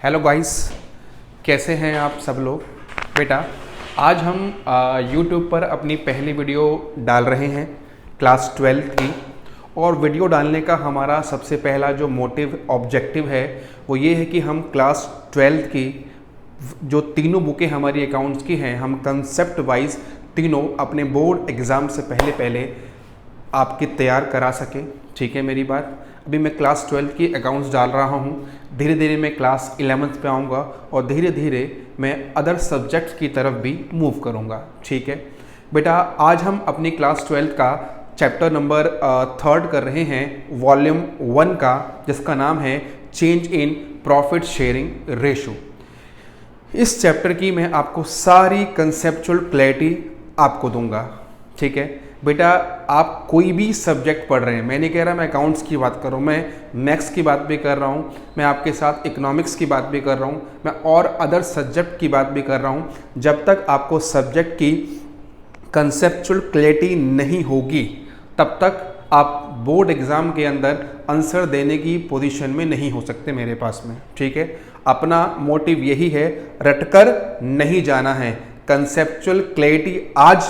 Hello guys, कैसे हैं आप सब लोग। बेटा आज हम YouTube पर अपनी पहली वीडियो डाल रहे हैं क्लास 12 की। और वीडियो डालने का हमारा सबसे पहला जो मोटिव ऑब्जेक्टिव है वो ये है कि हम क्लास 12 की जो तीनों बुकें हमारी अकाउंट्स की हैं, हम कंसेप्ट वाइज तीनों अपने बोर्ड एग्ज़ाम से पहले आपकी तैयार करा सकें। ठीक है मेरी बात। अभी मैं क्लास 12 की अकाउंट्स डाल रहा हूँ, धीरे धीरे मैं क्लास 11th पे आऊँगा और धीरे धीरे मैं अदर सब्जेक्ट्स की तरफ भी मूव करूँगा। ठीक है बेटा, आज हम अपनी क्लास 12 का चैप्टर नंबर 3 कर रहे हैं वॉल्यूम 1 का, जिसका नाम है change in profit sharing ratio. इस चैप्टर की मैं आपको सारी कंसेप्चुअल क्लैरिटी आपको दूंगा। ठीक है बेटा, आप कोई भी सब्जेक्ट पढ़ रहे हैं, मैं नहीं कह रहा मैं अकाउंट्स की बात कर रहा हूँ, मैं मैथ्स की बात भी कर रहा हूँ, मैं आपके साथ इकोनॉमिक्स की बात भी कर रहा हूँ, मैं और अदर सब्जेक्ट की बात भी कर रहा हूँ। जब तक आपको सब्जेक्ट की कंसेप्चुअल क्लैरिटी नहीं होगी तब तक आप बोर्ड एग्ज़ाम के अंदर आंसर देने की पोजीशन में नहीं हो सकते मेरे पास में। ठीक है, अपना मोटिव यही है, रटकर नहीं जाना है। कंसेप्चुअल क्लैरिटी आज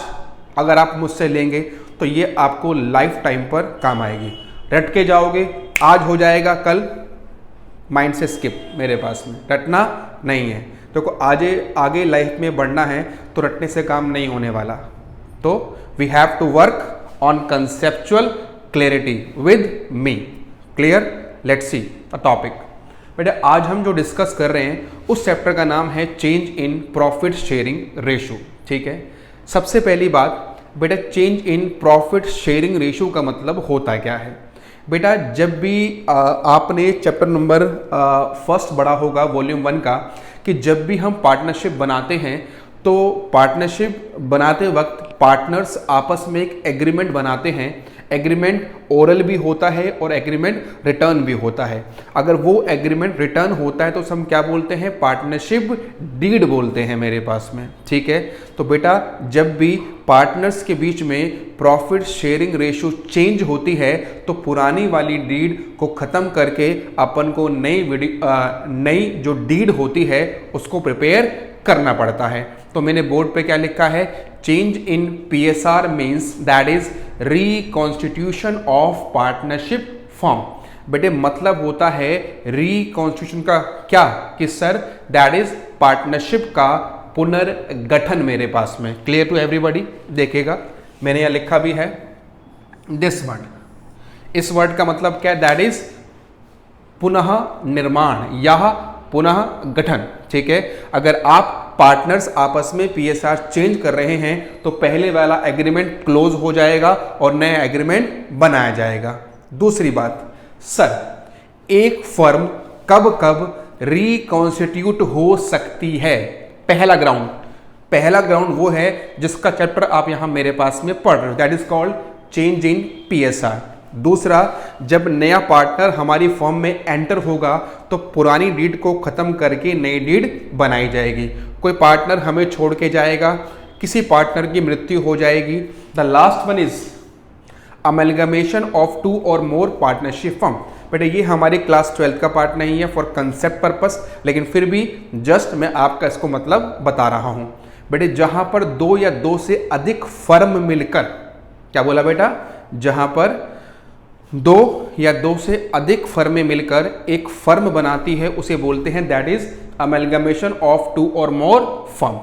अगर आप मुझसे लेंगे तो ये आपको लाइफ टाइम पर काम आएगी। रट के जाओगे, आज हो जाएगा, कल माइंड से स्किप। मेरे पास में रटना नहीं है। देखो आगे लाइफ में बढ़ना है तो रटने से काम नहीं होने वाला। तो we have to work on conceptual clarity with me. Clear? Let's see a topic. बेटा आज हम जो डिस्कस कर रहे हैं उस चैप्टर का नाम है change in profit sharing ratio. ठीक है, सबसे पहली बात बेटा, change in profit sharing ratio का मतलब होता क्या है। बेटा जब भी आपने चैप्टर नंबर फर्स्ट पढ़ा होगा वॉल्यूम 1 का, कि जब भी हम पार्टनरशिप बनाते हैं तो पार्टनरशिप बनाते वक्त पार्टनर्स आपस में एक एग्रीमेंट बनाते हैं। एग्रीमेंट ओरल भी होता है और एग्रीमेंट रिटर्न भी होता है। अगर वो एग्रीमेंट रिटर्न होता है तो हम क्या बोलते हैं, पार्टनरशिप डीड बोलते हैं मेरे पास में। ठीक है, तो बेटा जब भी पार्टनर्स के बीच में प्रॉफिट शेयरिंग रेशो चेंज होती है तो पुरानी वाली डीड को ख़त्म करके अपन को नई जो डीड होती है उसको प्रिपेयर करना पड़ता है। तो मैंने बोर्ड पे क्या लिखा है, change in PSR means that is reconstitution of partnership form. बेटे मतलब होता है रिकॉन्स्टिट्यूशन का क्या, कि सर दैट इज पार्टनरशिप का पुनर्गठन मेरे पास में। Clear to everybody? देखिएगा मैंने यह लिखा भी है दिस वर्ड। इस वर्ड का मतलब क्या है, दैट इज पुनः निर्माण या पुनः गठन। ठीक है, अगर आप पार्टनर्स आपस में PSR चेंज कर रहे हैं तो पहले वाला एग्रीमेंट क्लोज हो जाएगा और नया एग्रीमेंट बनाया जाएगा। दूसरी बात, सर एक फर्म कब कब रिकॉन्स्टिट्यूट हो सकती है। पहला ग्राउंड वो है जिसका चैप्टर आप यहां मेरे पास में पढ़ रहे हो, that is called change in PSR। दूसरा, जब नया पार्टनर हमारी फर्म में एंटर होगा तो पुरानी डीड को खत्म करके नई डीड बनाई जाएगी। कोई पार्टनर हमें छोड़ के जाएगा, किसी पार्टनर की मृत्यु हो जाएगी। The last one is amalgamation of 2 और मोर पार्टनरशिप फर्म। बेटे ये हमारी क्लास 12 का पार्ट नहीं है फॉर कंसेप्ट पर्पस, लेकिन फिर भी जस्ट मैं आपका इसको मतलब बता रहा हूं। बेटे जहां पर 2 या 2 से अधिक फर्म मिलकर, क्या बोला बेटा, जहां पर 2 या 2 से अधिक फर्में मिलकर एक फर्म बनाती है उसे बोलते हैं दैट इज अमेलगमेशन ऑफ 2 और मोर फर्म।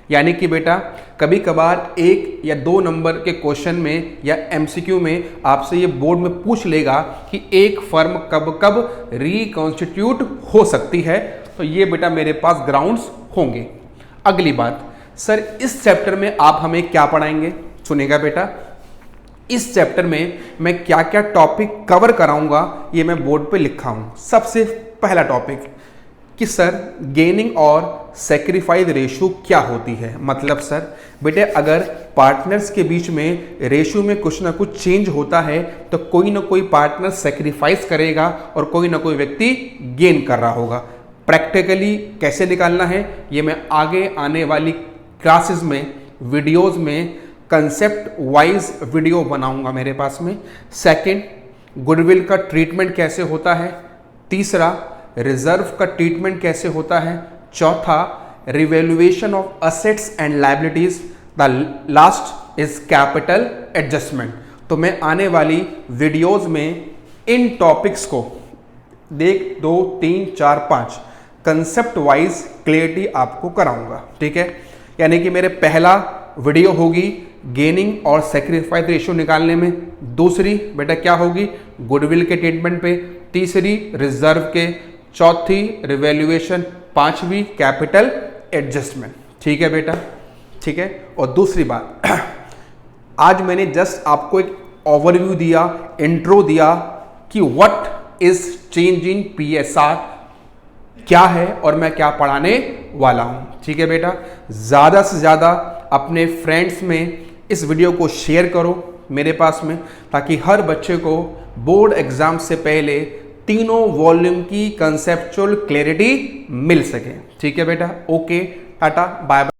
यानी कि बेटा कभी कभार 1 या 2 नंबर के क्वेश्चन में या MCQ में आपसे ये बोर्ड में पूछ लेगा कि एक फर्म कब कब रिकॉन्स्टिट्यूट हो सकती है, तो ये बेटा मेरे पास ग्राउंड्स होंगे। अगली बात, सर इस चैप्टर में आप हमें क्या पढ़ाएंगे। सुनेगा बेटा, इस चैप्टर में मैं क्या क्या टॉपिक कवर कराऊंगा ये मैं बोर्ड पे लिखा हूं। सबसे पहला टॉपिक कि सर गेनिंग और सेक्रीफाइस रेशो क्या होती है। मतलब सर बेटे अगर पार्टनर्स के बीच में रेशो में कुछ ना कुछ चेंज होता है तो कोई ना कोई पार्टनर सेक्रीफाइस करेगा और कोई ना कोई व्यक्ति गेन कर रहा होगा। प्रैक्टिकली कैसे निकालना है ये मैं आगे आने वाली क्लासेस में, वीडियोज़ में कंसेप्ट वाइज वीडियो बनाऊंगा मेरे पास में। सेकंड, गुडविल का ट्रीटमेंट कैसे होता है। तीसरा, रिजर्व का ट्रीटमेंट कैसे होता है, चौथा revaluation of assets and liabilities, the last is capital adjustment. तो मैं आने वाली वीडियोस में इन टॉपिक्स को 1 2 3 4 5 कंसेप्ट वाइज क्लियरिटी आपको कराऊंगा, ठीक है। यानी कि मेरे पहला वीडियो होगी गेनिंग और सेक्रीफाइस रेशियो निकालने में, दूसरी बेटा क्या होगी गुडविल के ट्रीटमेंट पे, तीसरी रिजर्व के, चौथी रिवैल्यूएशन, पांचवी कैपिटल एडजस्टमेंट, ठीक है बेटा, ठीक है। और दूसरी बात आज मैंने जस्ट आपको एक ओवरव्यू दिया, इंट्रो दिया कि what is change in PSR क्या है और मैं क्या पढ़ाने वाला हूं, ठीक है बेटा। ज़्यादा से ज़्यादा अपने फ्रेंड्स में इस वीडियो को शेयर करो मेरे पास में, ताकि हर बच्चे को बोर्ड एग्जाम से पहले तीनों वॉल्यूम की कंसेप्चुअल क्लैरिटी मिल सके, ठीक है बेटा। Okay, tata, bye bye.